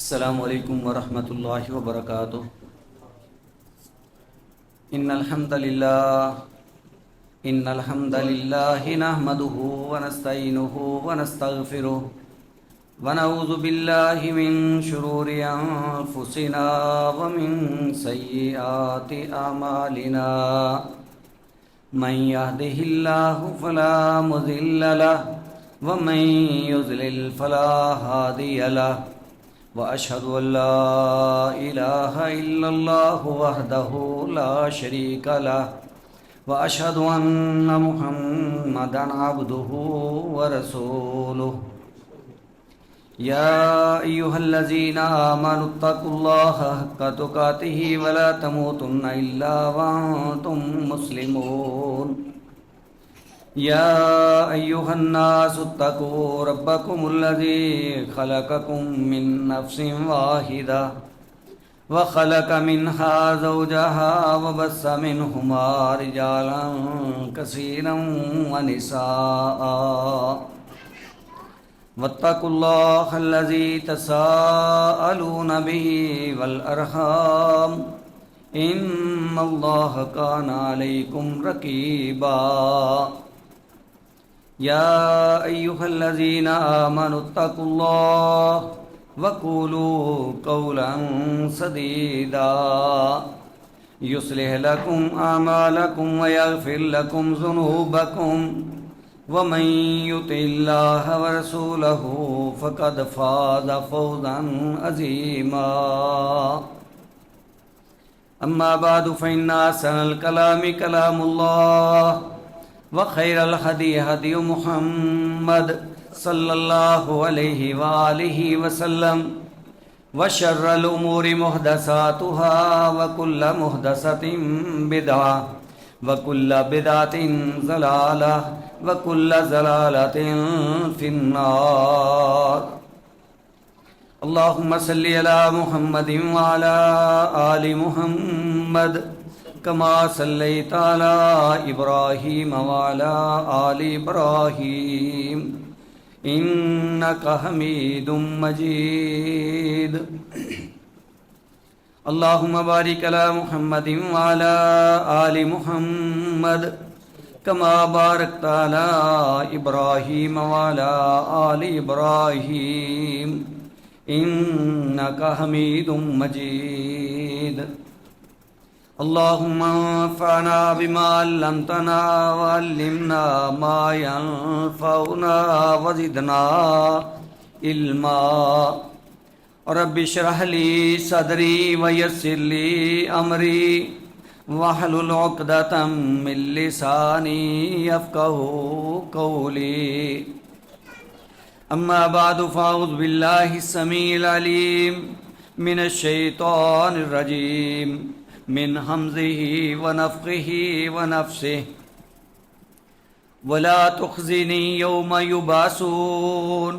السلام علیکم ورحمۃ اللہ وبرکاتہ۔ ان الحمد للہ نحمده ونستعینه ونستغفره ونعوذ باللہ من شرور انفسنا ومن سیئات اعمالنا من يهده الله فلا مضل له ومن يضلل فلا هادي له وأشهد أن لا إله إلا الله وحده لا شريك له وأشهد أن محمدا عبده ورسوله يا أيها الذين آمنوا اتقوا الله حق تقاته ولا تموتن إلا وأنتم مسلمون يا أيها الناس اتقوا ربكم الذي خلقكم من نفس واحدة وخلق منها زوجها وبث منهما رجالا كثيرا ونساء واتقوا الله الذي تساءلون به والأرحام إن الله كان عليكم رقيبا يا أيها الذين آمنوا اتقوا الله وقولوا قولا سديدا يصلح لكم أعمالكم ويغفر لكم ذنوبكم ومن يطع الله ورسوله فقد فاز فوزا عظيما أما بعد فإن أحسن الكلام كلام الله وخير الهدي هدي محمد صلى الله عليه وآله وسلم وشر الأمور محدثاتها وكل محدثة بدعة وكل بدعة ضلالة وكل ضلالة في النار اللهم صل على محمد وعلى آل محمد كما صليت على إبراهيم وعلى آل إبراهيم إنك حميد مجيد اللهم بارك على محمد وعلى آل محمد كما باركت على إبراهيم وعلى آل إبراهيم إنك حميد مجيد اللهم انفعنا بما علمتنا وعلمنا ما ينفعنا وزدنا علما رب اشرح لي صدري ويسر لي أمري واحلل عقدة من لساني يفقهوا قولي أما بعد فأعوذ بالله السميع العليم من الشيطان الرجيم من همزه ونفخه ونفسه ولا تخزني يوم يبعثون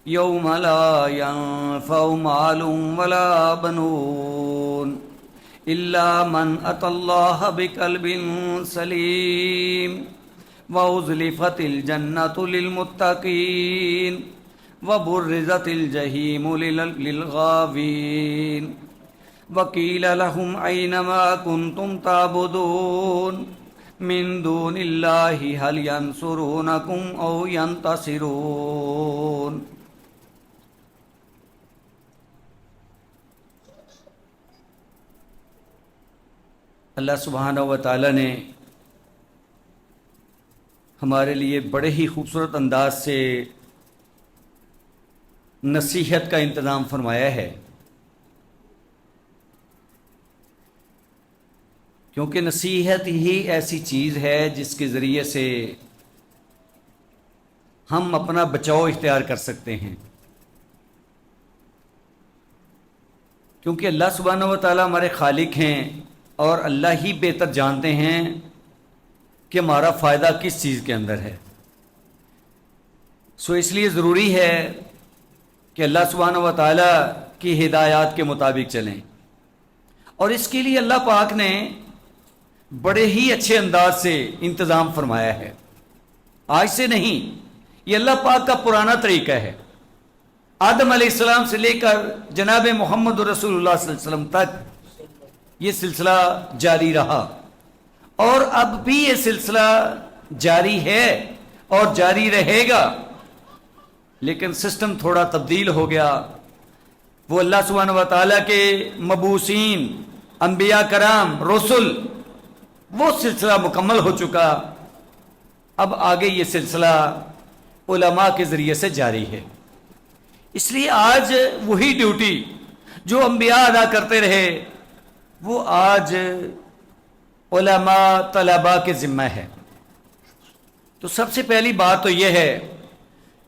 يوم لا ينفع مال ولا بنون إلا من أتى الله بقلب سليم وأزلفت الجنة للمتقين وبرزت الجحيم للغاوين وقيل لهم أين ما كنتم تعبدون من دون الله هل ينصرونكم أو ينتصرون اللہ سبحانہ و تعالی نے ہمارے لیے بڑے ہی خوبصورت انداز سے نصیحت کا انتظام فرمایا ہے، کیونکہ نصیحت ہی ایسی چیز ہے جس کے ذریعے سے ہم اپنا بچاؤ اختیار کر سکتے ہیں، کیونکہ اللہ سبحانہ و تعالیٰ ہمارے خالق ہیں اور اللہ ہی بہتر جانتے ہیں کہ ہمارا فائدہ کس چیز کے اندر ہے۔ اس لیے ضروری ہے کہ اللہ سبحانہ و تعالیٰ کی ہدایات کے مطابق چلیں، اور اس کے لیے اللہ پاک نے بڑے ہی اچھے انداز سے انتظام فرمایا ہے۔ آج سے نہیں، یہ اللہ پاک کا پرانا طریقہ ہے۔ آدم علیہ السلام سے لے کر جناب محمد رسول اللہ صلی اللہ علیہ وسلم تک یہ سلسلہ جاری رہا، اور اب بھی یہ سلسلہ جاری ہے اور جاری رہے گا، لیکن سسٹم تھوڑا تبدیل ہو گیا۔ وہ اللہ سبحانہ و تعالیٰ کے مبعوثین، انبیاء کرام، رسل، وہ سلسلہ مکمل ہو چکا، اب آگے یہ سلسلہ علماء کے ذریعے سے جاری ہے۔ اس لیے آج وہی ڈیوٹی جو انبیاء ادا کرتے رہے وہ آج علماء طلباء کے ذمہ ہے۔ تو سب سے پہلی بات تو یہ ہے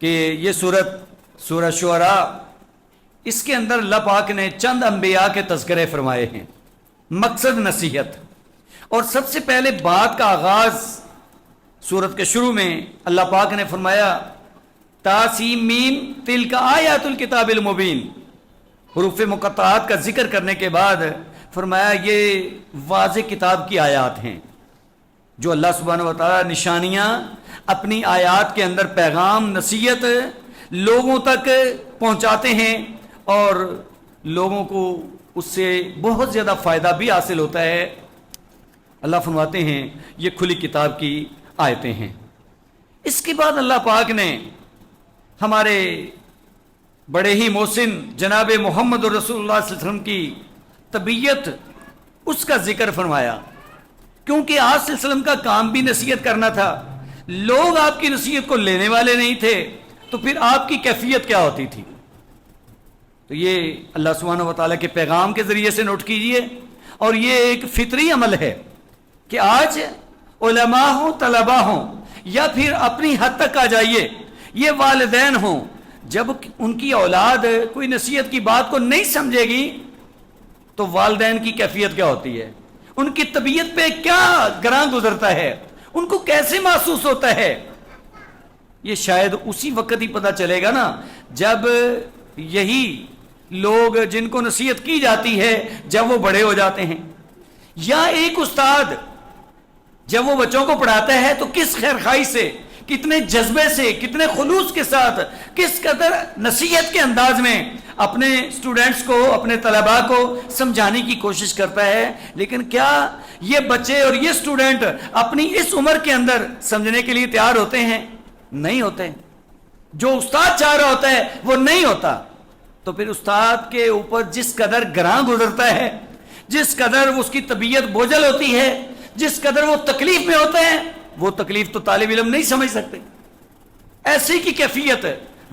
کہ یہ سورہ شعراء، اس کے اندر اللہ پاک نے چند انبیاء کے تذکرے فرمائے ہیں، مقصد نصیحت۔ اور سب سے پہلے بات کا آغاز سورت کے شروع میں اللہ پاک نے فرمایا تاسیم میم تلک آیات الکتاب المبین، حروف مقطعات کا ذکر کرنے کے بعد فرمایا یہ واضح کتاب کی آیات ہیں، جو اللہ سبحانہ و تعالی نشانیاں اپنی آیات کے اندر پیغام نصیحت لوگوں تک پہنچاتے ہیں، اور لوگوں کو اس سے بہت زیادہ فائدہ بھی حاصل ہوتا ہے۔ اللہ فرماتے ہیں یہ کھلی کتاب کی آیتیں ہیں۔ اس کے بعد اللہ پاک نے ہمارے بڑے ہی محسن جناب محمد رسول اللہ صلی اللہ علیہ وسلم کی طبیعت، اس کا ذکر فرمایا، کیونکہ آپ صلی اللہ علیہ وسلم کا کام بھی نصیحت کرنا تھا، لوگ آپ کی نصیحت کو لینے والے نہیں تھے، تو پھر آپ کی کیفیت کیا ہوتی تھی؟ تو یہ اللہ سبحانہ و تعالیٰ کے پیغام کے ذریعے سے نوٹ کیجئے، اور یہ ایک فطری عمل ہے کہ آج علماء ہوں، طلباء ہوں، یا پھر اپنی حد تک آ جائیے، یہ والدین ہوں، جب ان کی اولاد کوئی نصیحت کی بات کو نہیں سمجھے گی تو والدین کی کیفیت کیا ہوتی ہے، ان کی طبیعت پہ کیا گراں گزرتا ہے، ان کو کیسے محسوس ہوتا ہے؟ یہ شاید اسی وقت ہی پتہ چلے گا نا جب یہی لوگ جن کو نصیحت کی جاتی ہے جب وہ بڑے ہو جاتے ہیں۔ یا ایک استاد جب وہ بچوں کو پڑھاتا ہے تو کس خیرخواہی سے، کتنے جذبے سے، کتنے خلوص کے ساتھ، کس قدر نصیحت کے انداز میں اپنے سٹوڈنٹس کو، اپنے طلباء کو سمجھانے کی کوشش کرتا ہے۔ لیکن کیا یہ بچے اور یہ سٹوڈنٹ اپنی اس عمر کے اندر سمجھنے کے لیے تیار ہوتے ہیں؟ نہیں ہوتے۔ جو استاد چاہ رہا ہوتا ہے وہ نہیں ہوتا۔ تو پھر استاد کے اوپر جس قدر گراں گزرتا ہے، جس قدر اس کی طبیعت بوجھل ہوتی ہے، جس قدر وہ تکلیف میں ہوتے ہیں، وہ تکلیف تو طالب علم نہیں سمجھ سکتے۔ ایسی کی کیفیت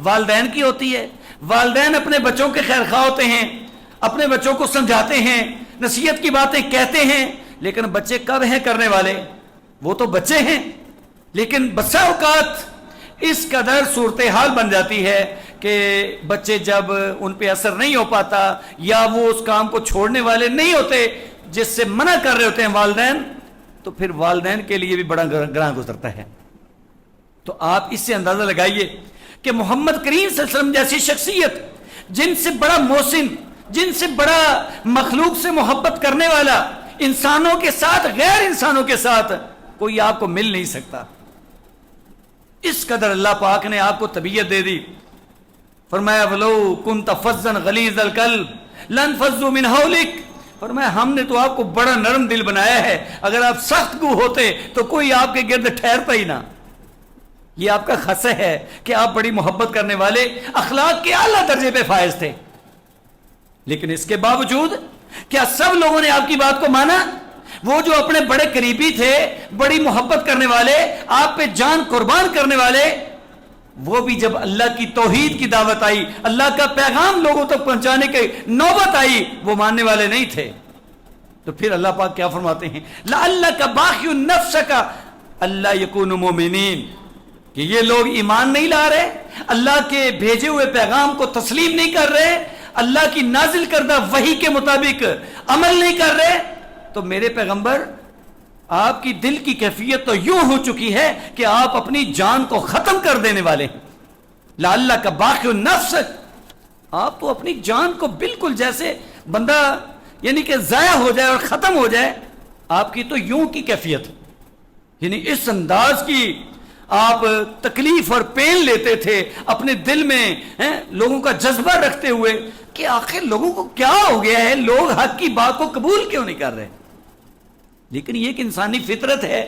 والدین کی ہوتی ہے۔ والدین اپنے بچوں کے خیرخواہ ہوتے ہیں، اپنے بچوں کو سمجھاتے ہیں، نصیحت کی باتیں کہتے ہیں، لیکن بچے کب ہیں کرنے والے؟ وہ تو بچے ہیں، لیکن بسا اوقات اس قدر صورتحال بن جاتی ہے کہ بچے جب ان پہ اثر نہیں ہو پاتا، یا وہ اس کام کو چھوڑنے والے نہیں ہوتے جس سے منع کر رہے ہوتے ہیں والدین، تو پھر والدین کے لیے بھی بڑا گراں گزرتا ہے۔ تو آپ اس سے اندازہ لگائیے کہ محمد کریم صلی اللہ علیہ وسلم جیسی شخصیت، جن سے بڑا محسن، جن سے بڑا مخلوق سے محبت کرنے والا، انسانوں کے ساتھ، غیر انسانوں کے ساتھ کوئی آپ کو مل نہیں سکتا۔ اس قدر اللہ پاک نے آپ کو طبیعت دے دی۔ فرمایا وَلَوْ كُنْتَ فَظًّا غَلِيظَ الْقَلْبِ لَانفَضُّوا مِنْ حَوْلِكَ، فرمایا ہم نے تو آپ کو بڑا نرم دل بنایا ہے، اگر آپ سخت گو ہوتے تو کوئی آپ کے گرد ٹھہرتا ہی نہ۔ یہ آپ کا خصہ ہے کہ آپ بڑی محبت کرنے والے، اخلاق کے اعلیٰ درجے پہ فائز تھے، لیکن اس کے باوجود کیا سب لوگوں نے آپ کی بات کو مانا؟ وہ جو اپنے بڑے قریبی تھے، بڑی محبت کرنے والے، آپ پہ جان قربان کرنے والے، وہ بھی جب اللہ کی توحید کی دعوت آئی، اللہ کا پیغام لوگوں تک پہنچانے کی نوبت آئی، وہ ماننے والے نہیں تھے۔ تو پھر اللہ پاک کیا فرماتے ہیں؟ لَعَلَّكَ بَاخِعٌ نَفْسَكَ أَلَّا يَكُونُوا مُؤْمِنِينَ، کہ یہ لوگ ایمان نہیں لا رہے، اللہ کے بھیجے ہوئے پیغام کو تسلیم نہیں کر رہے، اللہ کی نازل کردہ وحی کے مطابق عمل نہیں کر رہے، تو میرے پیغمبر آپ کی دل کی کیفیت تو یوں ہو چکی ہے کہ آپ اپنی جان کو ختم کر دینے والے ہیں۔ لَعَلَّكَ بَاخِعٌ نَفْسَكَ، آپ تو اپنی جان کو بالکل جیسے بندہ یعنی کہ ضائع ہو جائے اور ختم ہو جائے، آپ کی تو یوں کی کیفیت، یعنی اس انداز کی آپ تکلیف اور پین لیتے تھے اپنے دل میں لوگوں کا جذبہ رکھتے ہوئے کہ آخر لوگوں کو کیا ہو گیا ہے، لوگ حق کی بات کو قبول کیوں نہیں کر رہے. لیکن یہ ایک انسانی فطرت ہے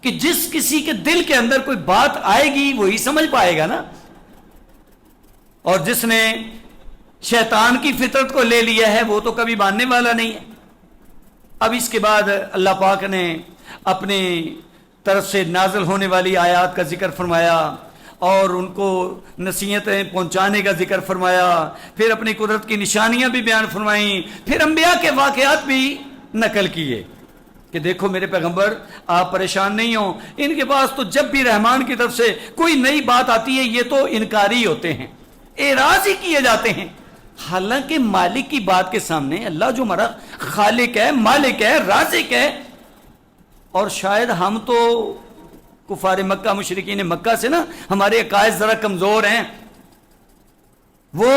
کہ جس کسی کے دل کے اندر کوئی بات آئے گی وہی سمجھ پائے گا نا. اور جس نے شیطان کی فطرت کو لے لیا ہے وہ تو کبھی ماننے والا نہیں ہے. اب اس کے بعد اللہ پاک نے اپنی طرف سے نازل ہونے والی آیات کا ذکر فرمایا اور ان کو نصیحتیں پہنچانے کا ذکر فرمایا، پھر اپنی قدرت کی نشانیاں بھی بیان فرمائیں، پھر انبیاء کے واقعات بھی نقل کیے کہ دیکھو میرے پیغمبر آپ پریشان نہیں ہوں، ان کے پاس تو جب بھی رحمان کی طرف سے کوئی نئی بات آتی ہے یہ تو انکاری ہوتے ہیں، اعراض ہی کیے جاتے ہیں. حالانکہ مالک کی بات کے سامنے اللہ جو ہمارا خالق ہے، مالک ہے، رازق ہے، اور شاید ہم تو کفار مکہ مشرکین مکہ سے نا ہمارے عقائد ذرا کمزور ہیں. وہ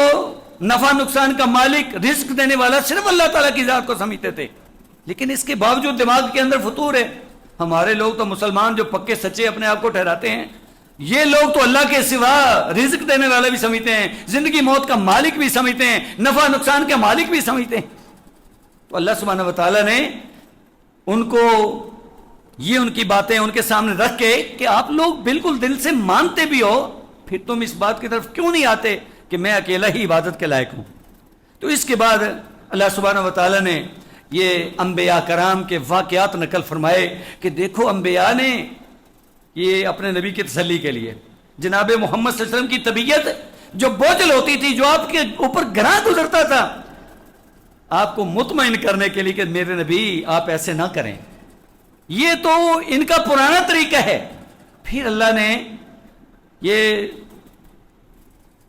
نفع نقصان کا مالک، رزق دینے والا صرف اللہ تعالیٰ کی ذات کو سمجھتے تھے، لیکن اس کے باوجود دماغ کے اندر فطور ہے. ہمارے لوگ تو مسلمان جو پکے سچے اپنے آپ کو ٹھہراتے ہیں، یہ لوگ تو اللہ کے سوا رزق دینے والا بھی سمجھتے ہیں، زندگی موت کا مالک بھی سمجھتے ہیں، نفع نقصان کا مالک بھی سمجھتے ہیں. تو اللہ سبحانہ و تعالیٰ نے ان کو یہ ان کی باتیں ان کے سامنے رکھ کے کہ آپ لوگ بالکل دل سے مانتے بھی ہو، پھر تم اس بات کی طرف کیوں نہیں آتے کہ میں اکیلا ہی عبادت کے لائق ہوں. تو اس کے بعد اللہ سبحانہ و تعالیٰ نے یہ انبیاء کرام کے واقعات نقل فرمائے کہ دیکھو انبیاء نے یہ اپنے نبی کی تسلی کے لیے جناب محمد صلی اللہ علیہ وسلم کی طبیعت جو بوجھل ہوتی تھی، جو آپ کے اوپر گراں گزرتا تھا، آپ کو مطمئن کرنے کے لیے کہ میرے نبی آپ ایسے نہ کریں، یہ تو ان کا پرانا طریقہ ہے. پھر اللہ نے یہ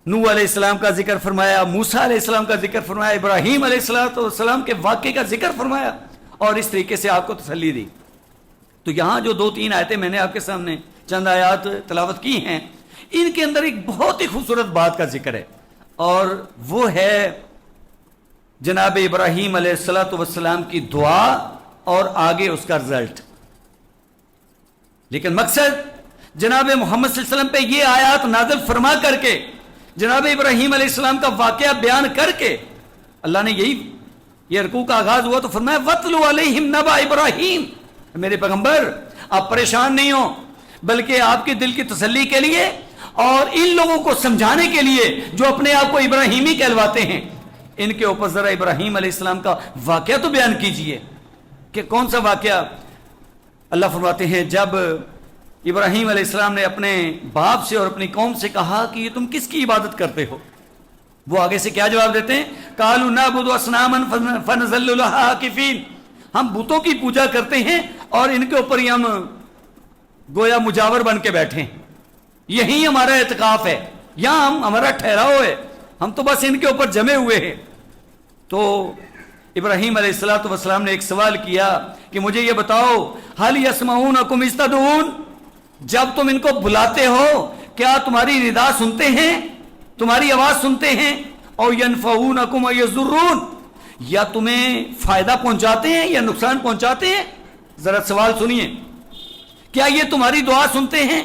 نوح علیہ السلام کا ذکر فرمایا، موسیٰ علیہ السلام کا ذکر فرمایا، ابراہیم علیہ السلام کے واقعے کا ذکر فرمایا اور اس طریقے سے آپ کو تسلی دی. تو یہاں جو 2-3 آیتیں میں نے آپ کے سامنے چند آیات تلاوت کی ہیں، ان کے اندر ایک بہت ہی خوبصورت بات کا ذکر ہے، اور وہ ہے جناب ابراہیم علیہ السلام کی دعا اور آگے اس کا رزلٹ. لیکن مقصد جناب محمد صلی اللہ علیہ وسلم پہ یہ آیات نازل فرما کر کے، جناب ابراہیم علیہ السلام کا واقعہ بیان کر کے، اللہ نے یہ رکوع کا آغاز ہوا تو فرمایا وَاتْلُ عَلَيْهِمْ نَبَأَ ابراہیم. میرے پیغمبر آپ پریشان نہیں ہوں، بلکہ آپ کے دل کی تسلی کے لیے اور ان لوگوں کو سمجھانے کے لیے جو اپنے آپ کو ابراہیمی کہلواتے ہیں، ان کے اوپر ذرا ابراہیم علیہ السلام کا واقعہ تو بیان کیجئے. کہ کون سا واقعہ؟ اللہ فرماتے ہیں جب ابراہیم علیہ السلام نے اپنے باپ سے اور اپنی قوم سے کہا کہ یہ تم کس کی عبادت کرتے ہو، وہ آگے سے کیا جواب دیتے ہیں؟ قالوا نعبد اصناما فنظل لها عاکفین. ہم بتوں کی پوجا کرتے ہیں اور ان کے اوپر ہی ہم گویا مجاور بن کے بیٹھے ہیں، یہی ہمارا اعتکاف ہے، یہاں ہمارا ٹھہراؤ ہے، ہم تو بس ان کے اوپر جمے ہوئے ہیں. تو ابراہیم علیہ السلام نے ایک سوال کیا کہ مجھے یہ بتاؤ هل يسمعونكم اذ تدعون، جب تم ان کو بلاتے ہو کیا تمہاری ندا سنتے ہیں، تمہاری آواز سنتے ہیں؟ اور ينفعونكم ويضرون، یا تمہیں فائدہ پہنچاتے ہیں یا نقصان پہنچاتے ہیں؟ ذرا سوال سنیے، کیا یہ تمہاری دعا سنتے ہیں،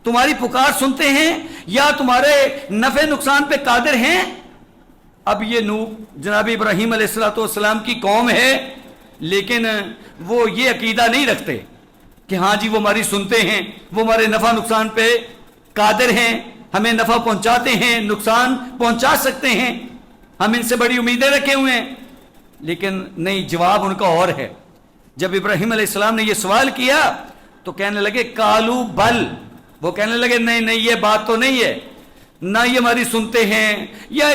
تمہاری پکار سنتے ہیں، یا تمہارے نفع نقصان پہ قادر ہیں؟ اب یہ جناب ابراہیم علیہ السلام کی قوم ہے، لیکن وہ یہ عقیدہ نہیں رکھتے کہ ہاں جی وہ ہماری سنتے ہیں، وہ ہمارے نفع نقصان پہ قادر ہیں، ہمیں نفع پہنچاتے ہیں، نقصان پہنچا سکتے ہیں، ہم ان سے بڑی امیدیں رکھے ہوئے ہیں. لیکن نہیں، جواب ان کا اور ہے. جب ابراہیم علیہ السلام نے یہ سوال کیا تو کہنے لگے قالوا بل، وہ کہنے لگے نہیں یہ بات تو نہیں ہے، نہ یہ ہماری سنتے ہیں یا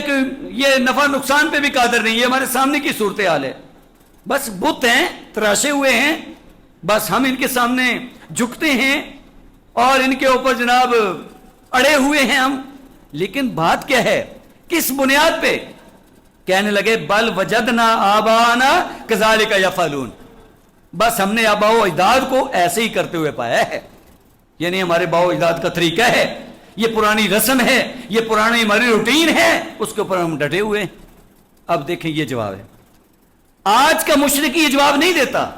یہ نفع نقصان پہ بھی قادر نہیں، یہ ہمارے سامنے کی صورتحال ہے، بس بت ہیں، تراشے ہوئے ہیں، بس ہم ان کے سامنے جھکتے ہیں اور ان کے اوپر جناب اڑے ہوئے ہیں ہم. لیکن بات کیا ہے، کس بنیاد پہ؟ کہنے لگے بل وجدنا آبانا کذالک یفعلون، بس ہم نے آبا و اجداد کو ایسے ہی کرتے ہوئے پایا ہے، یعنی ہمارے باؤ اجداد کا طریقہ ہے، یہ پرانی رسم ہے، یہ پرانی ہماری روٹین ہے، اس کے اوپر ہم ڈٹے ہوئے ہیں. اب دیکھیں یہ جواب ہے. آج کا مشرک یہ جواب نہیں دیتا،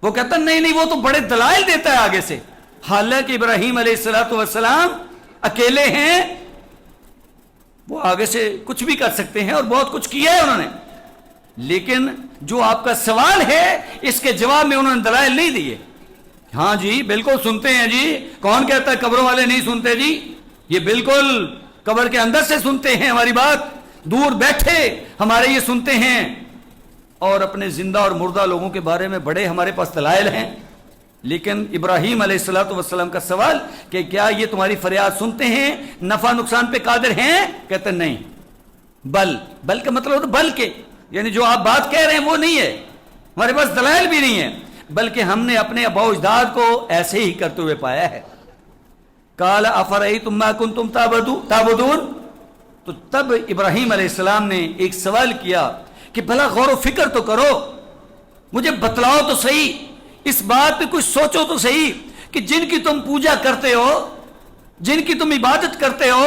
وہ کہتا نہیں وہ تو بڑے دلائل دیتا ہے آگے سے، حالانکہ ابراہیم علیہ الصلوۃ والسلام اکیلے ہیں، وہ آگے سے کچھ بھی کر سکتے ہیں اور بہت کچھ کیا ہے انہوں نے، لیکن جو آپ کا سوال ہے اس کے جواب میں انہوں نے دلائل نہیں دیے۔ ہاں جی بالکل سنتے ہیں جی، کون کہتا ہے قبروں والے نہیں سنتے جی؟ یہ بالکل قبر کے اندر سے سنتے ہیں ہماری بات، دور بیٹھے ہمارے یہ سنتے ہیں، اور اپنے زندہ اور مردہ لوگوں کے بارے میں بڑے ہمارے پاس دلائل ہیں۔ لیکن ابراہیم علیہ الصلوۃ والسلام کا سوال کہ کیا یہ تمہاری فریاد سنتے ہیں، نفع نقصان پہ قادر ہیں؟ کہتے نہیں، بل کا مطلب ہوتا بلکہ، یعنی جو آپ بات کہہ رہے ہیں وہ نہیں ہے، ہمارے پاس دلائل بھی نہیں ہے، بلکہ ہم نے اپنے آباء و اجداد کو ایسے ہی کرتے ہوئے پایا ہے۔ قال افرأیتم ما کنتم تعبدون، تو تب ابراہیم علیہ السلام نے ایک سوال کیا کہ بھلا غور و فکر تو کرو، مجھے بتلاؤ تو صحیح، اس بات پہ کچھ سوچو تو صحیح کہ جن کی تم پوجا کرتے ہو، جن کی تم عبادت کرتے ہو،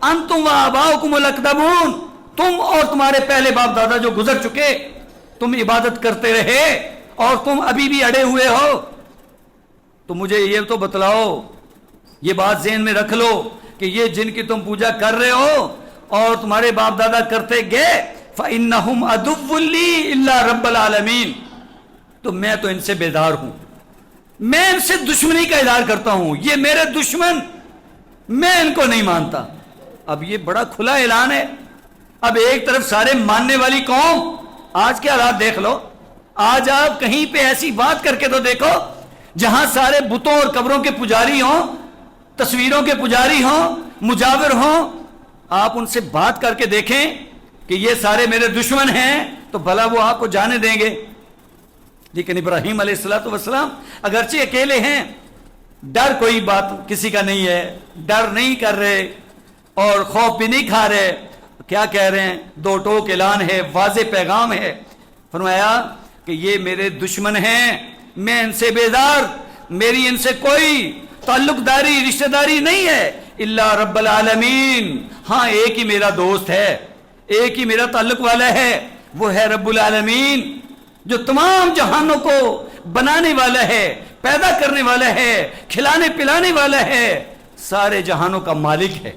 انتم و آباؤکم الاقدمون، تم اور تمہارے پہلے باپ دادا جو گزر چکے، تم عبادت کرتے رہے اور تم ابھی بھی اڑے ہوئے ہو، تو مجھے یہ تو بتلاؤ، یہ بات ذہن میں رکھ لو کہ یہ جن کی تم پوجا کر رہے ہو اور تمہارے باپ دادا کرتے گئے، فَإِنَّهُمْ عَدُوٌّ لِّي إِلَّا رَبَّ الْعَالَمِينَ، تو میں تو ان سے بیدار ہوں، میں ان سے دشمنی کا اظہار کرتا ہوں، یہ میرے دشمن، میں ان کو نہیں مانتا۔ اب یہ بڑا کھلا اعلان ہے، اب ایک طرف سارے ماننے والی قوم، آج کے حالات دیکھ لو، آج آپ کہیں پہ ایسی بات کر کے تو دیکھو جہاں سارے بتوں اور قبروں کے پجاری ہوں، تصویروں کے پجاری ہوں، مجاور ہوں، آپ ان سے بات کر کے دیکھیں کہ یہ سارے میرے دشمن ہیں، تو بھلا وہ آپ کو جانے دیں گے؟ لیکن ابراہیم علیہ الصلوۃ والسلام اگرچہ اکیلے ہیں، ڈر کوئی بات کسی کا نہیں ہے، ڈر نہیں کر رہے اور خوف بھی نہیں کھا رہے، کیا کہہ رہے ہیں؟ دو ٹوک اعلان ہے، واضح پیغام ہے، فرمایا کہ یہ میرے دشمن ہیں، میں ان سے بیزار، میری ان سے کوئی تعلق داری رشتہ داری نہیں ہے، الا رب العالمین، ہاں ایک ہی میرا دوست ہے، ایک ہی میرا تعلق والا ہے، وہ ہے رب العالمین، جو تمام جہانوں کو بنانے والا ہے، پیدا کرنے والا ہے، کھلانے پلانے والا ہے، سارے جہانوں کا مالک ہے۔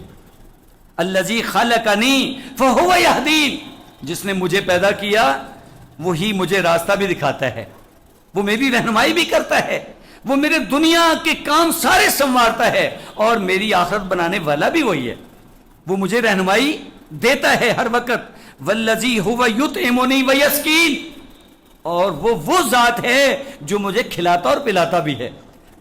الذی خلقنی فہو یہدین، جس نے مجھے پیدا کیا وہی مجھے راستہ بھی دکھاتا ہے، وہ میری رہنمائی بھی کرتا ہے، وہ میرے دنیا کے کام سارے سنوارتا ہے، اور میری آخرت بنانے والا بھی وہی ہے، وہ مجھے رہنمائی دیتا ہے ہر وقت۔ والذی هو یطعمنی ویسقین، اور وہ ذات ہے جو مجھے کھلاتا اور پلاتا بھی ہے،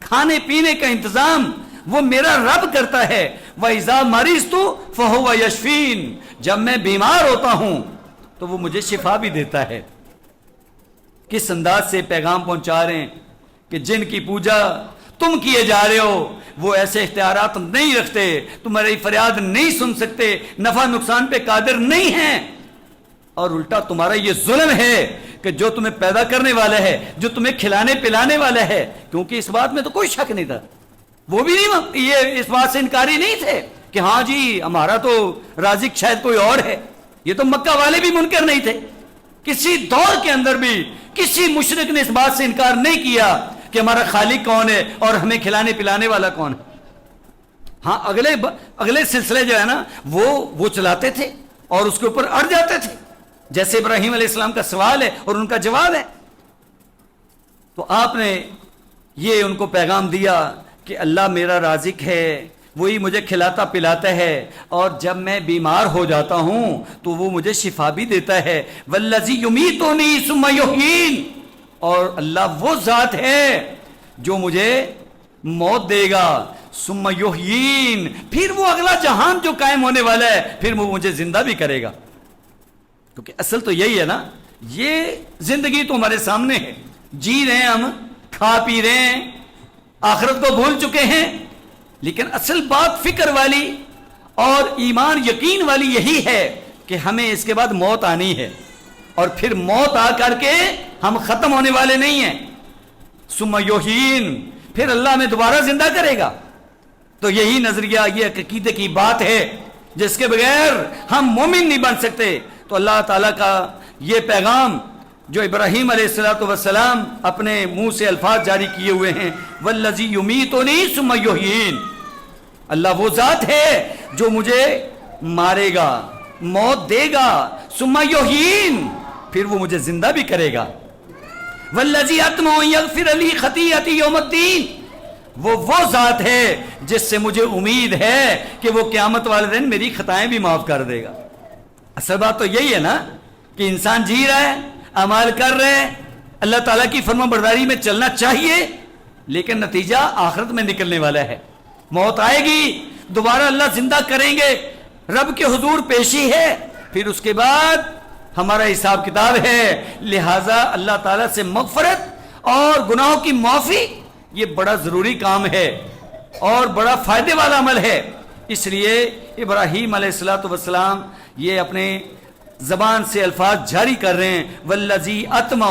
کھانے پینے کا انتظام وہ میرا رب کرتا ہے۔ وَإِذَا مَرِضْتُ فَهُوَ يَشْفِينِ، جب میں بیمار ہوتا ہوں تو وہ مجھے شفا بھی دیتا ہے۔ کس انداز سے پیغام پہنچا رہے ہیں کہ جن کی پوجا تم کیے جا رہے ہو وہ ایسے اختیارات نہیں رکھتے، تمہاری فریاد نہیں سن سکتے، نفع نقصان پہ قادر نہیں ہیں، اور الٹا تمہارا یہ ظلم ہے کہ جو تمہیں پیدا کرنے والا ہے، جو تمہیں کھلانے پلانے والا ہے، کیونکہ اس بات میں تو کوئی شک نہیں تھا، وہ بھی نہیں، یہ اس بات سے انکاری نہیں تھے کہ ہاں جی ہمارا تو رازق شاید کوئی اور ہے، یہ تو مکہ والے بھی منکر نہیں تھے، کسی دور کے اندر بھی کسی مشرک نے اس بات سے انکار نہیں کیا کہ ہمارا خالق کون ہے اور ہمیں کھلانے پلانے والا کون ہے۔ ہاں اگلے سلسلے جو ہے نا وہ چلاتے تھے اور اس کے اوپر اڑ جاتے تھے، جیسے ابراہیم علیہ السلام کا سوال ہے اور ان کا جواب ہے۔ تو آپ نے یہ ان کو پیغام دیا کہ اللہ میرا رازق ہے، وہی مجھے کھلاتا پلاتا ہے، اور جب میں بیمار ہو جاتا ہوں تو وہ مجھے شفا بھی دیتا ہے۔ والذی یمیتنی ثم یحیین، اور اللہ وہ ذات ہے جو مجھے موت دے گا، ثم یحیین، پھر وہ اگلا جہان جو قائم ہونے والا ہے پھر وہ مجھے زندہ بھی کرے گا، کیونکہ اصل تو یہی ہے نا، یہ زندگی تو ہمارے سامنے ہے، جی رہے ہیں ہم، کھا پی رہے ہیں، آخرت کو بھول چکے ہیں، لیکن اصل بات فکر والی اور ایمان یقین والی یہی ہے کہ ہمیں اس کے بعد موت آنی ہے، اور پھر موت آ کر کے ہم ختم ہونے والے نہیں ہیں۔ ثم یحیین، پھر اللہ ہمیں دوبارہ زندہ کرے گا۔ تو یہی نظریہ، یہ عقیدے کی بات ہے جس کے بغیر ہم مومن نہیں بن سکتے۔ تو اللہ تعالیٰ کا یہ پیغام جو ابراہیم علیہ الصلوۃ والسلام اپنے منہ سے الفاظ جاری کیے ہوئے ہیں، والذی یمیتنی ثم یحیین، اللہ وہ ذات ہے جو مجھے مارے گا، موت دے گا، ثم یحیین، پھر وہ مجھے زندہ بھی کرے گا، والذی اطمع ان یغفر لی خطیئتی یوم الدین، وہ ذات ہے جس سے مجھے امید ہے کہ وہ قیامت والے دن میری خطائیں بھی معاف کر دے گا۔ اصل بات تو یہی ہے نا کہ انسان جی رہا ہے، اعمال کر رہے ہیں، اللہ تعالیٰ کی فرما برداری میں چلنا چاہیے، لیکن نتیجہ آخرت میں نکلنے والا ہے، موت آئے گی، دوبارہ اللہ زندہ کریں گے، رب کے حضور پیشی ہے، پھر اس کے بعد ہمارا حساب کتاب ہے۔ لہٰذا اللہ تعالیٰ سے مغفرت اور گناہوں کی معافی یہ بڑا ضروری کام ہے اور بڑا فائدے والا عمل ہے۔ اس لیے ابراہیم علیہ الصلوۃ والسلام یہ اپنے زبان سے الفاظ جاری کر رہے ہیں، والذی اطمع،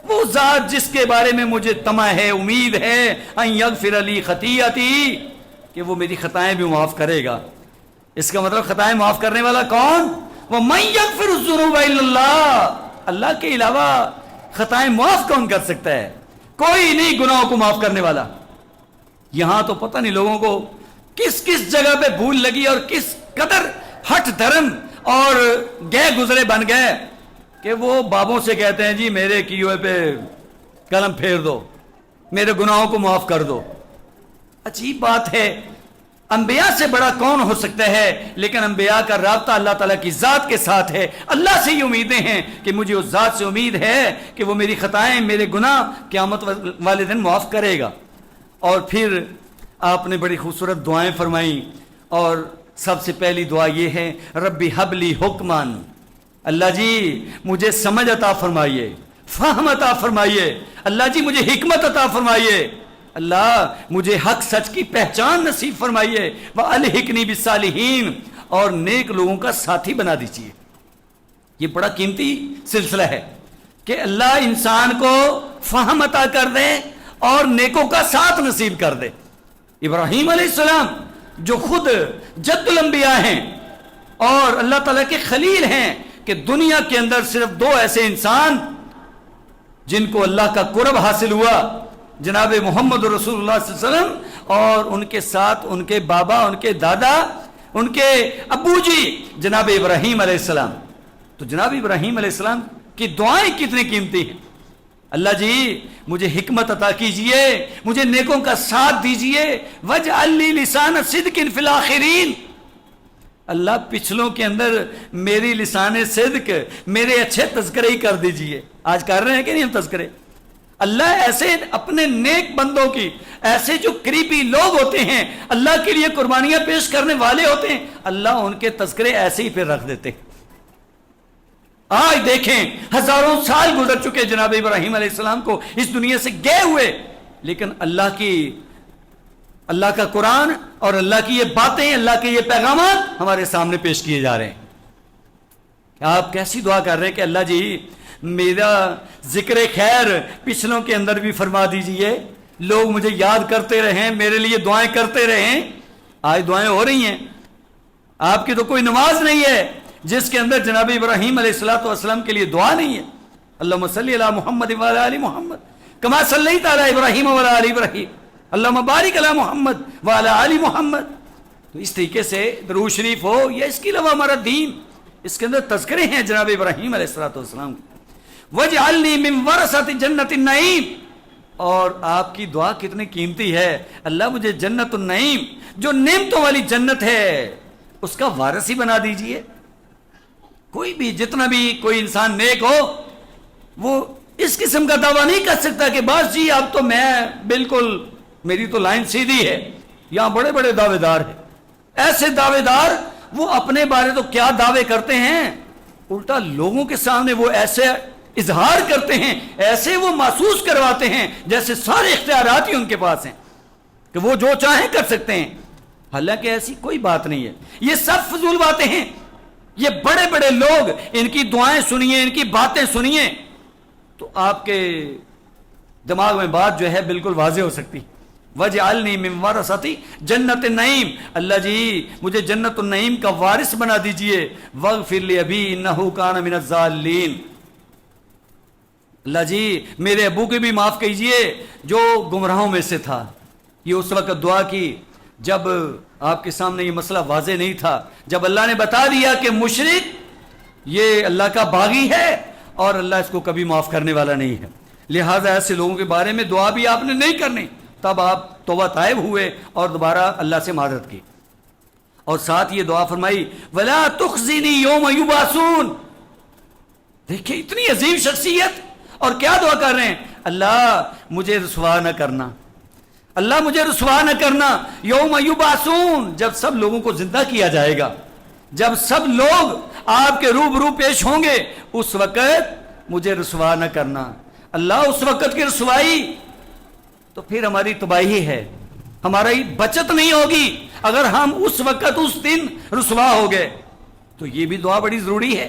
وہ ذات جس کے بارے میں مجھے طمع ہے، امید ہے، ان یغفر لی خطیئتی، کہ وہ میری خطائیں بھی معاف کرے گا۔ اس کا مطلب خطائیں معاف کرنے والا کون؟ وَمَن يَغْفِرُ الذُّنُوبَ إِلَّا اللَّهُ، اللہ کے علاوہ خطائیں معاف کون کر سکتا ہے؟ کوئی نہیں گناہوں کو معاف کرنے والا۔ یہاں تو پتہ نہیں لوگوں کو کس کس جگہ پہ بھول لگی اور کس قدر ہٹ دھرم اور گئے گزرے بن گئے کہ وہ بابوں سے کہتے ہیں جی میرے کیے ہوئے پہ قلم پھیر دو، میرے گناہوں کو معاف کر دو۔ عجیب بات ہے، انبیاء سے بڑا کون ہو سکتا ہے؟ لیکن انبیاء کا رابطہ اللہ تعالیٰ کی ذات کے ساتھ ہے، اللہ سے یہ امیدیں ہیں کہ مجھے اس ذات سے امید ہے کہ وہ میری خطائیں، میرے گناہ قیامت والے دن معاف کرے گا۔ اور پھر آپ نے بڑی خوبصورت دعائیں فرمائیں، اور سب سے پہلی دعا یہ ہے، ربی حبلی حکمان، اللہ جی مجھے سمجھ عطا فرمائیے، فہم عطا فرمائیے، اللہ جی مجھے حکمت عطا فرمائیے، اللہ مجھے حق سچ کی پہچان نصیب فرمائیے، وَأَلْحِقْنِي بِالصَّالِحِينَ، اور نیک لوگوں کا ساتھی بنا دیجیے۔ یہ بڑا قیمتی سلسلہ ہے کہ اللہ انسان کو فہم عطا کر دے اور نیکوں کا ساتھ نصیب کر دے۔ ابراہیم علیہ السلام جو خود جد الانبیاء ہیں اور اللہ تعالیٰ کے خلیل ہیں، کہ دنیا کے اندر صرف دو ایسے انسان جن کو اللہ کا قرب حاصل ہوا، جناب محمد رسول اللہ صلی اللہ علیہ وسلم، اور ان کے ساتھ ان کے بابا، ان کے دادا، ان کے ابو جی جناب ابراہیم علیہ السلام۔ تو جناب ابراہیم علیہ السلام کی دعائیں کتنی قیمتی ہیں، اللہ جی مجھے حکمت عطا کیجئے، مجھے نیکوں کا ساتھ دیجئے، وَاجْعَلْ لِي لِسَانَ صِدْقٍ فِي الْآخِرِينَ، اللہ پچھلوں کے اندر میری لسان صدق، میرے اچھے تذکرے ہی کر دیجئے۔ آج کر رہے ہیں کہ نہیں ہم تذکرے؟ اللہ ایسے اپنے نیک بندوں کی، ایسے جو قریبی لوگ ہوتے ہیں، اللہ کے لیے قربانیاں پیش کرنے والے ہوتے ہیں، اللہ ان کے تذکرے ایسے ہی پھر رکھ دیتے ہیں۔ آج دیکھیں ہزاروں سال گزر چکے جناب ابراہیم علیہ السلام کو اس دنیا سے گئے ہوئے، لیکن اللہ کا قرآن اور اللہ کی یہ باتیں، اللہ کے یہ پیغامات ہمارے سامنے پیش کیے جا رہے ہیں۔ آپ کیسی دعا کر رہے ہیں کہ اللہ جی میرا ذکر خیر پچھلوں کے اندر بھی فرما دیجئے، لوگ مجھے یاد کرتے رہیں، میرے لیے دعائیں کرتے رہیں۔ آج دعائیں ہو رہی ہیں، آپ کی تو کوئی نماز نہیں ہے جس کے اندر جناب ابراہیم علیہ السلام کے لیے دعا نہیں ہے۔ اللہم صلی علی محمد وعلی آل محمد کما صلیت علی ابراہیم وعلی آل ابراہیم اللہم بارک علی محمد وعلی آل محمد۔ تو اس طریقے سے درود شریف ہو، یا اس کے علاوہ ہمارا دین، اس کے اندر تذکرے ہیں جناب ابراہیم علیہ السلام کے۔ وَاجْعَلْنِي مِن وَرَثَةِ جَنَّةِ النَّعِيمِ، اور آپ کی دعا کتنی قیمتی ہے، اللہ مجھے جنت النعیم، جو نعمتوں والی جنت ہے، اس کا وارث ہی بنا دیجئے۔ کوئی بھی جتنا بھی کوئی انسان نیک ہو، وہ اس قسم کا دعویٰ نہیں کر سکتا کہ بس جی اب تو میں بالکل میری تو لائن سیدھی ہے۔ یہاں بڑے بڑے دعوے دار ہیں، ایسے دعوے دار، وہ اپنے بارے تو کیا دعوے کرتے ہیں، الٹا لوگوں کے سامنے وہ ایسے اظہار کرتے ہیں، ایسے وہ محسوس کرواتے ہیں جیسے سارے اختیارات ہی ان کے پاس ہیں کہ وہ جو چاہیں کر سکتے ہیں، حالانکہ ایسی کوئی بات نہیں ہے۔ یہ سب فضول باتیں ہیں۔ یہ بڑے بڑے لوگ، ان کی دعائیں سنیے، ان کی باتیں سنیے تو آپ کے دماغ میں بات جو ہے بالکل واضح ہو سکتی۔ وَاجْعَلْنِي مِن وَرَثَةِ جَنَّةِ النَّعِيمِ، اللہ جی مجھے جنت النعیم کا وارث بنا دیجئے۔ وَاغْفِرْ لِأَبِي إِنَّهُ كَانَ مِنَ الضَّالِّينَ، اللہ جی میرے ابو کو بھی معاف کیجئے جو گمراہوں میں سے تھا. یہ اس وقت دعا کی جب آپ کے سامنے یہ مسئلہ واضح نہیں تھا, جب اللہ نے بتا دیا کہ مشرک یہ اللہ کا باغی ہے اور اللہ اس کو کبھی معاف کرنے والا نہیں ہے, لہٰذا ایسے لوگوں کے بارے میں دعا بھی آپ نے نہیں کرنی. تب آپ توبہ طائب ہوئے اور دوبارہ اللہ سے معذرت کی, اور ساتھ یہ دعا فرمائی وَلَا تُخْزِنِي يَوْمَ يُبْعَثُونَ. دیکھیں اتنی عظیم شخصیت, اور کیا دعا کر رہے ہیں, اللہ مجھے رسوا نہ کرنا, اللہ مجھے رسوا نہ کرنا یوم یبعثون, جب سب لوگوں کو زندہ کیا جائے گا, جب سب لوگ آپ کے روبرو پیش ہوں گے, اس وقت مجھے رسوا نہ کرنا. اللہ اس وقت کی رسوائی تو پھر ہماری تباہی ہے, ہماری بچت نہیں ہوگی اگر ہم اس وقت اس دن رسوا ہو گئے. تو یہ بھی دعا بڑی ضروری ہے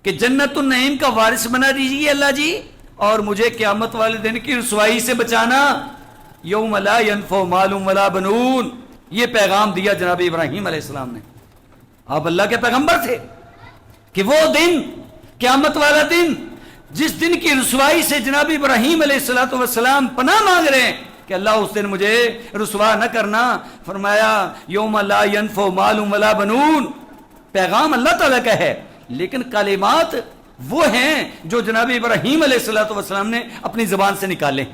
کہ جنت النعیم کا وارث بنا دیجیے اللہ جی, اور مجھے قیامت والے دن کی رسوائی سے بچانا. یوم لا ینفع مال ولا بنون, یہ پیغام دیا جناب ابراہیم علیہ السلام نے. آپ اللہ کے پیغمبر تھے کہ وہ دن قیامت والا دن جس دن کی رسوائی سے جناب ابراہیم علیہ السلام پناہ مانگ رہے ہیں کہ اللہ اس دن مجھے رسوا نہ کرنا. فرمایا یوم لا ینفع مال ولا بنون, پیغام اللہ تعالیٰ کا ہے لیکن کلمات وہ ہیں جو جناب ابراہیم علیہ السلام نے اپنی زبان سے نکالے.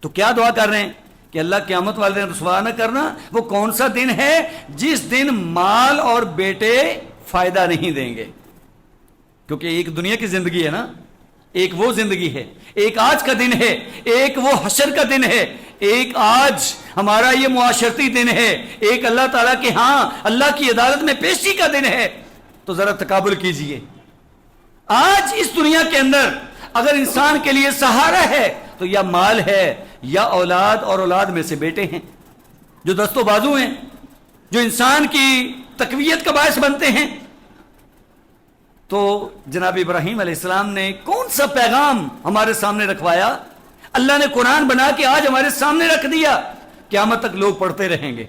تو کیا دعا کر رہے ہیں کہ اللہ قیامت والے دن رسوا نہ کرنا. وہ کون سا دن ہے جس دن مال اور بیٹے فائدہ نہیں دیں گے, کیونکہ ایک دنیا کی زندگی ہے نا, ایک وہ زندگی ہے, ایک آج کا دن ہے, ایک وہ حشر کا دن ہے, ایک آج ہمارا یہ معاشرتی دن ہے, ایک اللہ تعالیٰ کے ہاں اللہ کی عدالت میں پیشی کا دن ہے. تو ذرا تقابل کیجئے, آج اس دنیا کے اندر اگر انسان کے لیے سہارا ہے تو یا مال ہے یا اولاد, اور اولاد میں سے بیٹے ہیں جو دست و بازو ہیں, جو انسان کی تقویت کا باعث بنتے ہیں. تو جناب ابراہیم علیہ السلام نے کون سا پیغام ہمارے سامنے رکھوایا, اللہ نے قرآن بنا کے آج ہمارے سامنے رکھ دیا. قیامت تک لوگ پڑھتے رہیں گے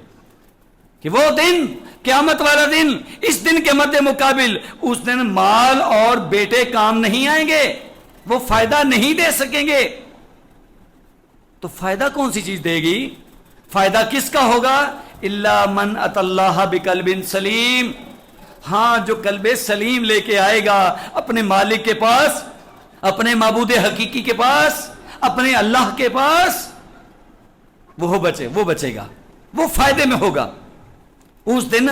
کہ وہ دن قیامت والا دن, اس دن کے مد مقابل اس دن مال اور بیٹے کام نہیں آئیں گے, وہ فائدہ نہیں دے سکیں گے. تو فائدہ کون سی چیز دے گی, فائدہ کس کا ہوگا, الا من اتى اللہ بقلب سلیم. ہاں جو قلب سلیم لے کے آئے گا اپنے مالک کے پاس, اپنے معبود حقیقی کے پاس, اپنے اللہ کے پاس, وہ بچے گا, وہ فائدے میں ہوگا اس دن.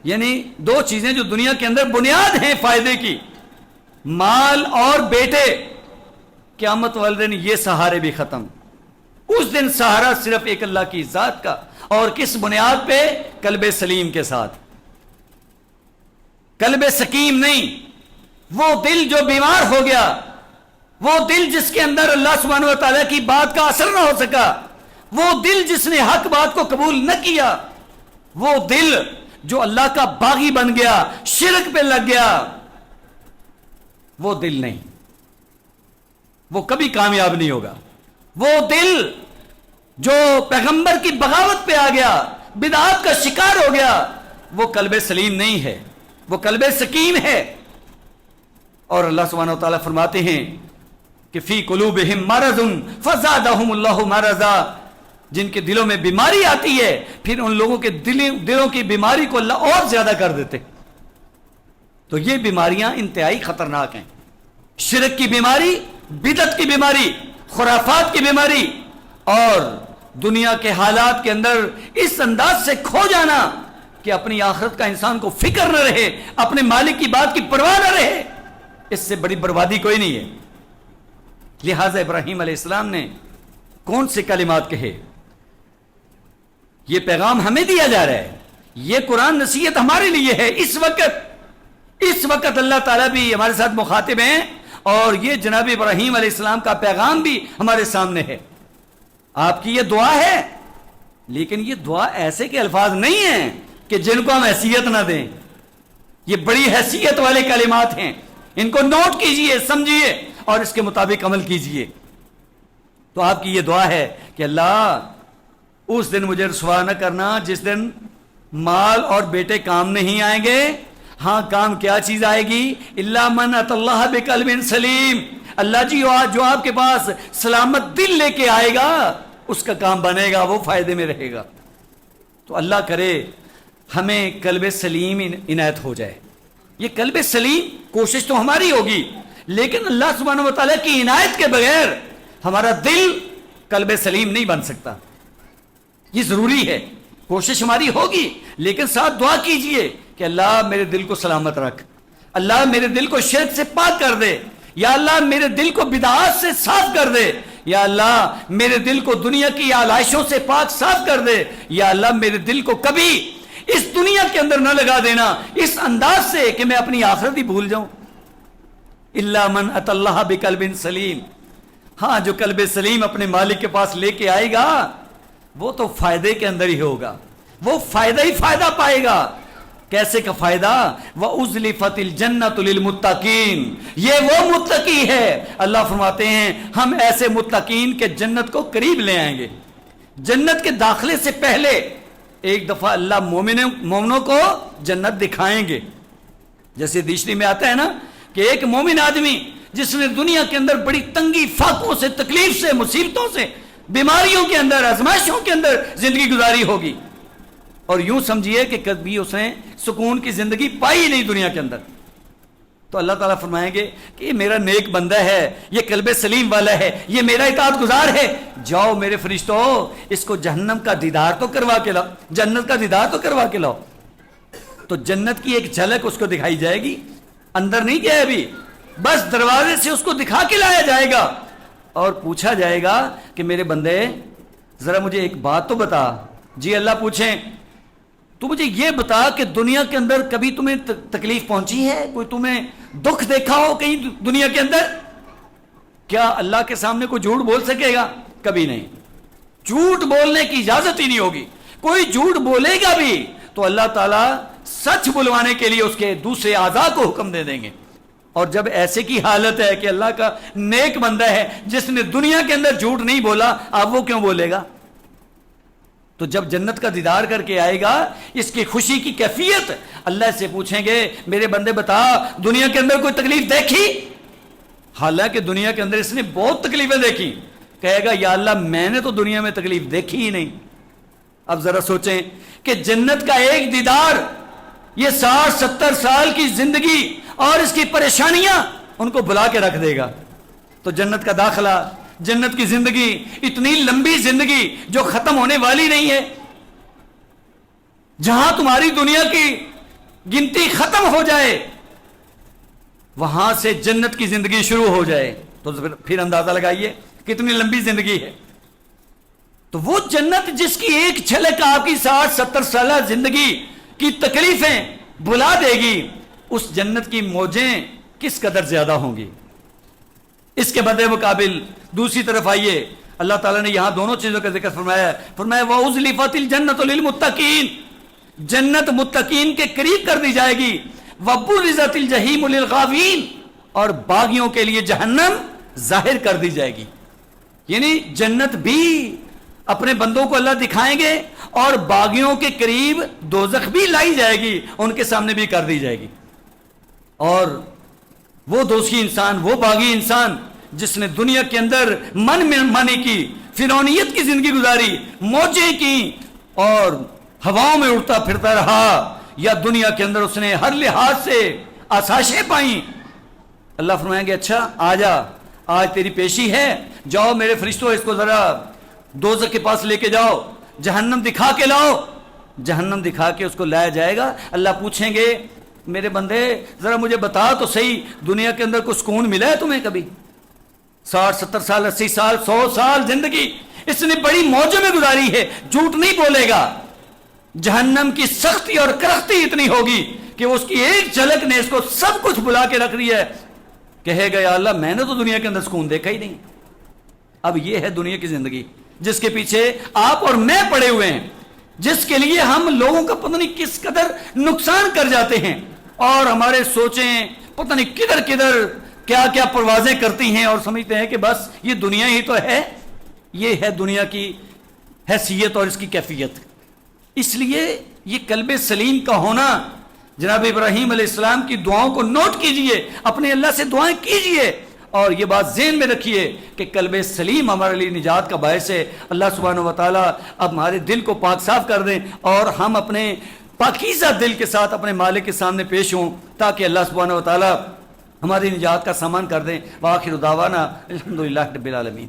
یعنی دو چیزیں جو دنیا کے اندر بنیاد ہیں فائدے کی, مال اور بیٹے, قیامت والے دن یہ سہارے بھی ختم. اس دن سہارا صرف ایک اللہ کی ذات کا, اور کس بنیاد پہ, قلب سلیم کے ساتھ, قلب سکیم نہیں. وہ دل جو بیمار ہو گیا, وہ دل جس کے اندر اللہ سبحانہ و تعالیٰ کی بات کا اثر نہ ہو سکا, وہ دل جس نے حق بات کو قبول نہ کیا, وہ دل جو اللہ کا باغی بن گیا, شرک پہ لگ گیا, وہ دل نہیں, وہ کبھی کامیاب نہیں ہوگا. وہ دل جو پیغمبر کی بغاوت پہ آ گیا, بدعات کا شکار ہو گیا, وہ قلب سلیم نہیں ہے, وہ قلب سکیم ہے. اور اللہ سبحانہ و تعالیٰ فرماتے ہیں کہ فی قلوبہم مرض فزادہم اللہ مرضا, جن کے دلوں میں بیماری آتی ہے پھر ان لوگوں کے دلوں کی بیماری کو اللہ اور زیادہ کر دیتے. تو یہ بیماریاں انتہائی خطرناک ہیں, شرک کی بیماری, بدعت کی بیماری, خرافات کی بیماری, اور دنیا کے حالات کے اندر اس انداز سے کھو جانا کہ اپنی آخرت کا انسان کو فکر نہ رہے, اپنے مالک کی بات کی پرواہ نہ رہے, اس سے بڑی بربادی کوئی نہیں ہے. لہذا ابراہیم علیہ السلام نے کون سے کلمات کہے, یہ پیغام ہمیں دیا جا رہا ہے, یہ قرآن نصیحت ہمارے لیے ہے. اس وقت اللہ تعالیٰ بھی ہمارے ساتھ مخاطب ہیں, اور یہ جناب ابراہیم علیہ السلام کا پیغام بھی ہمارے سامنے ہے. آپ کی یہ دعا ہے, لیکن یہ دعا ایسے کے الفاظ نہیں ہیں کہ جن کو ہم حیثیت نہ دیں. یہ بڑی حیثیت والے کلمات ہیں, ان کو نوٹ کیجئے, سمجھیے اور اس کے مطابق عمل کیجئے. تو آپ کی یہ دعا ہے کہ اللہ اس دن مجھے رسوا نہ کرنا جس دن مال اور بیٹے کام نہیں آئیں گے. ہاں کام کیا چیز آئے گی, الا من اتى اللہ بقلب سلیم, اللہ جی جو آپ کے پاس سلامت دل لے کے آئے گا اس کا کام بنے گا، وہ فائدے میں رہے گا۔ تو اللہ کرے ہمیں قلب سلیم عنایت ہو جائے۔ یہ قلب سلیم کوشش تو ہماری ہوگی، لیکن اللہ سبحانہ و تعالیٰ کی عنایت کے بغیر ہمارا دل قلب سلیم نہیں بن سکتا۔ یہ ضروری ہے، کوشش ہماری ہوگی، لیکن ساتھ دعا کیجئے کہ اللہ میرے دل کو سلامت رکھ، اللہ میرے دل کو شرک سے پاک کر دے، یا اللہ میرے دل کو بدعات سے صاف کر دے، یا اللہ میرے دل کو دنیا کی آلائشوں سے پاک صاف کر دے، یا اللہ میرے دل کو کبھی اس دنیا کے اندر نہ لگا دینا اس انداز سے کہ میں اپنی آخرت ہی بھول جاؤں۔ الا من اتى اللہ بقلب سلیم، ہاں جو قلب سلیم اپنے مالک کے پاس لے کے آئے گا وہ تو فائدے کے اندر ہی ہوگا، وہ فائدہ ہی فائدہ پائے گا۔ کیسے کا فائدہ؟ وَأُزْلِفَتِ الْجَنَّةُ لِلْمُتَّقِينَ، یہ وہ متقی ہے۔ اللہ فرماتے ہیں ہم ایسے متقین کے جنت کو قریب لے آئیں گے۔ جنت کے داخلے سے پہلے ایک دفعہ اللہ مومنوں کو جنت دکھائیں گے، جیسے حدیث میں آتا ہے نا کہ ایک مومن آدمی جس نے دنیا کے اندر بڑی تنگی فاقوں سے، تکلیف سے، مصیبتوں سے، بیماریوں کے اندر، آزمائشوں کے اندر زندگی گزاری ہوگی، اور یوں سمجھیے کہ کبھی اس نے سکون کی زندگی پائی نہیں دنیا کے اندر، تو اللہ تعالیٰ فرمائیں گے کہ یہ میرا نیک بندہ ہے، یہ قلب سلیم والا ہے، یہ میرا اطاعت گزار ہے، جاؤ میرے فرشتوں اس کو جہنم کا دیدار تو کروا کے لاؤ، جنت کا دیدار تو کروا کے لاؤ۔ تو جنت کی ایک جھلک اس کو دکھائی جائے گی، اندر نہیں گیا ابھی، بس دروازے سے اس کو دکھا کے لایا جائے گا اور پوچھا جائے گا کہ میرے بندے ذرا مجھے ایک بات تو بتا۔ جی اللہ پوچھیں تو مجھے یہ بتا کہ دنیا کے اندر کبھی تمہیں تکلیف پہنچی ہے، کوئی تمہیں دکھ دیکھا ہو کہیں دنیا کے اندر؟ کیا اللہ کے سامنے کوئی جھوٹ بول سکے گا؟ کبھی نہیں، جھوٹ بولنے کی اجازت ہی نہیں ہوگی۔ کوئی جھوٹ بولے گا بھی تو اللہ تعالیٰ سچ بلوانے کے لیے اس کے دوسرے اعضاء کو حکم دے دیں گے۔ اور جب ایسے کی حالت ہے کہ اللہ کا نیک بندہ ہے جس نے دنیا کے اندر جھوٹ نہیں بولا، اب وہ کیوں بولے گا؟ تو جب جنت کا دیدار کر کے آئے گا، اس کی خوشی کی کیفیت اللہ سے پوچھیں گے میرے بندے بتا دنیا کے اندر کوئی تکلیف دیکھی؟ حالانکہ دنیا کے اندر اس نے بہت تکلیفیں دیکھی، کہے گا یا اللہ میں نے تو دنیا میں تکلیف دیکھی ہی نہیں۔ اب ذرا سوچیں کہ جنت کا ایک دیدار یہ 60-70 سال کی زندگی اور اس کی پریشانیاں ان کو بلا کے رکھ دے گا۔ تو جنت کا داخلہ، جنت کی زندگی، اتنی لمبی زندگی جو ختم ہونے والی نہیں ہے، جہاں تمہاری دنیا کی گنتی ختم ہو جائے وہاں سے جنت کی زندگی شروع ہو جائے، تو پھر اندازہ لگائیے کتنی لمبی زندگی ہے۔ تو وہ جنت جس کی ایک جھلک آپ کی 60-70 سالہ زندگی کی تکلیفیں بلا دے گی، اس جنت کی موجیں کس قدر زیادہ ہوں گی۔ اس کے بدلے مقابل دوسری طرف آئیے، اللہ تعالیٰ نے یہاں دونوں چیزوں کا ذکر فرمایا، فرمایا وَأُزْلِفَتِ الْجَنَّةُ لِلْمُتَّقِينَ، جنت متقین کے قریب کر دی جائے گی، وَبُرِّزَتِ الْجَحِيمُ لِلْغَاوِينَ، اور باغیوں کے لیے جہنم ظاہر کر دی جائے گی۔ یعنی جنت بھی اپنے بندوں کو اللہ دکھائیں گے اور باغیوں کے قریب دوزخ بھی لائی جائے گی، ان کے سامنے بھی کر دی جائے گی۔ اور وہ دوزخی انسان، وہ باغی انسان جس نے دنیا کے اندر من مانی کی، فرعونیت کی زندگی گزاری، موجیں کی اور ہواؤں میں اڑتا پھرتا رہا، یا دنیا کے اندر اس نے ہر لحاظ سے آسائشیں پائیں، اللہ فرمائیں گے اچھا آ جا، آج تیری پیشی ہے، جاؤ میرے فرشتوں اس کو ذرا دوزخ کے پاس لے کے جاؤ، جہنم دکھا کے لاؤ۔ جہنم دکھا کے اس کو لایا جائے گا، اللہ پوچھیں گے میرے بندے ذرا مجھے بتا تو صحیح دنیا کے اندر کوئی سکون ملا ہے تمہیں کبھی؟ 60-70 سال، 80 سال، 100 سال زندگی اس نے بڑی موجوں میں گزاری ہے، جھوٹ نہیں بولے گا۔ جہنم کی سختی اور کرختی اتنی ہوگی کہ اس کی ایک جھلک نے اس کو سب کچھ بلا کے رکھ دیا ہے، کہے گا یا اللہ میں نے تو دنیا کے اندر سکون دیکھا ہی نہیں۔ اب یہ ہے دنیا کی زندگی جس کے پیچھے آپ اور میں پڑے ہوئے ہیں، جس کے لیے ہم لوگوں کا پتہ نہیں کس قدر نقصان کر جاتے ہیں، اور ہمارے سوچیں پتہ نہیں کدھر کدھر کیا کیا پروازیں کرتی ہیں، اور سمجھتے ہیں کہ بس یہ دنیا ہی تو ہے۔ یہ ہے دنیا کی حیثیت اور اس کی کیفیت۔ اس لیے یہ قلب سلیم کا ہونا، جناب ابراہیم علیہ السلام کی دعاؤں کو نوٹ کیجئے، اپنے اللہ سے دعائیں کیجئے، اور یہ بات ذہن میں رکھیے کہ قلب سلیم ہمارے لیے نجات کا باعث ہے. اللہ سبحانہ و تعالیٰ اب ہمارے دل کو پاک صاف کر دیں اور ہم اپنے پاکیزہ دل کے ساتھ اپنے مالک کے سامنے پیش ہوں تاکہ اللہ سبحانہ و تعالیٰ ہماری نجات کا سامان کر دیں. وآخر دعوانا الحمدللہ رب العالمین.